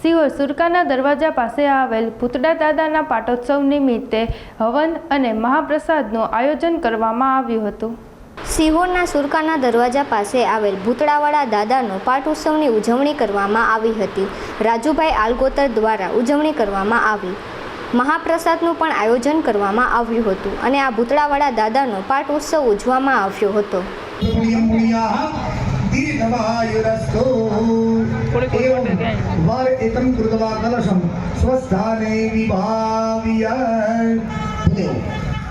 સિહોર સુરકાના દરવાજા પાસે આવેલ ભૂતડા દાદાના પાટોત્સવ નિમિત્તે હવન અને મહાપ્રસાદનું આયોજન કરવામાં આવ્યું હતું। સિહોરના સુરકાના દરવાજા પાસે આવેલ ભૂતડાવાળા દાદાનો પાટોત્સવની ઉજવણી કરવામાં આવી હતી। રાજુભાઈ આલગોતર દ્વારા ઉજવણી કરવામાં આવી। મહાપ્રસાદનું પણ આયોજન કરવામાં આવ્યું હતું અને આ ભૂતડાવાળા દાદાનો પાટોત્સવ ઉજવવામાં આવ્યો હતો।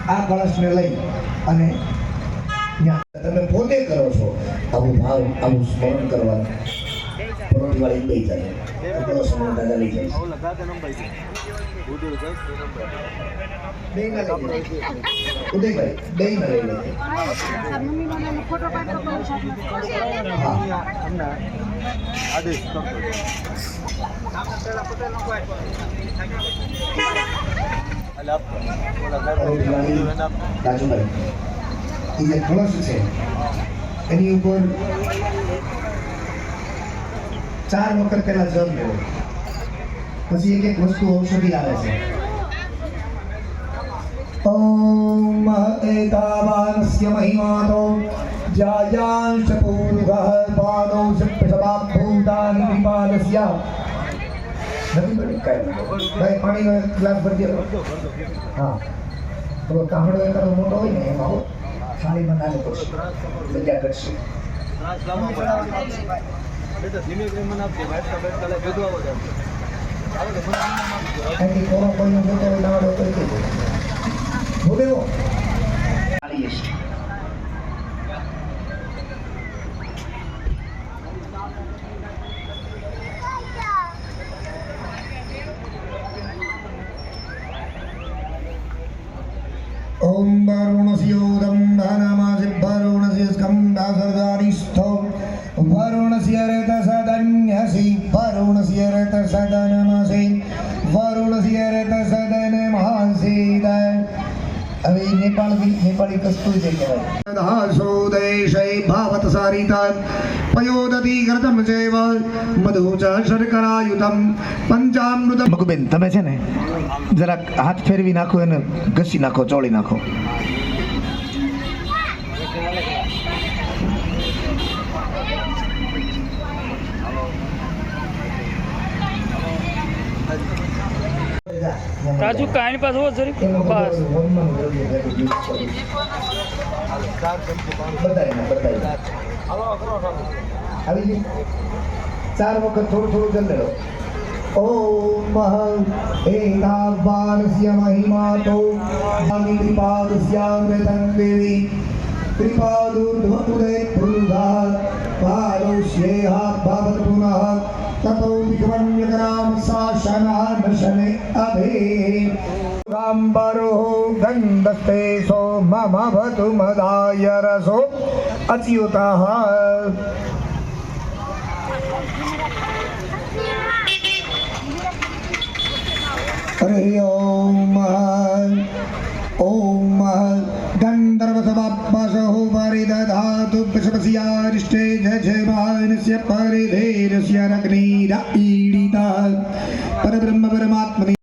આ કળશને લઈ અને તમે પોતે કરો છો આવું ભાવ આવું સ્મરણ કરવાનું પરોઠી વાળી લઈ જાય આપણો સમય દાદા લઈ જાય ઉદયભાઈ દહીં ના લઈ લે રાજુભાઈ ये कलश है एनी ऊपर 4 वक्त पहला जल लेવો પછી એક વસ્તુ ઔષધિ આવે છે। ओम एतावानस्य महिमातो जायांश पूर्वः पादौ सप्तशताः भूतानि विपादस्य भाई पानी નો ગ્લાસ ભરી દો। હા તો કામડો એક મોટો હોય ને એમાં ખાલી બનાવી પડશે જગ્યા કરશે ओम वरुणस्योदं धनमासि वरुणस्य स्कन्धासदारिस्थो वरुणस्य रतसदन्यसि वरुणस्य रतसदनमसि वरुणस्य रतसदनमसि अभी नेपाली कस्तूरी जगह दासो देशै भावत सारिता पयोदति घृतं चैव मधु च शर्करायुतं पंचामृतम। मगुबेन તમે છે ને જરા હાથ ફેરવી નાખો અને ઘસી નાખો ચોળી નાખો। राजू कहानी पास हो जरी बस अभी 4 वक्त थोड़ा थोड़ा चल लो। ओम एतावानस्य महिमातो कृपादस्यामृतं देवी कृपादुर्ध्वमुदे पुरुषः पादोष्येहा भवत पुनः ततो विक्रम्यकरां शासनः दर्शने अभे गाम्बरो गन्धस्ते सो मम भवतु मदाय रसो अच्युतः। हरि ओम ओम गन्धर्वसमाप्मसो परिदधातु विश्वस्यारिष्टे जयमानस्य परिधेरस्य रग्निरा ईडिता परब्रह्म परमात्मने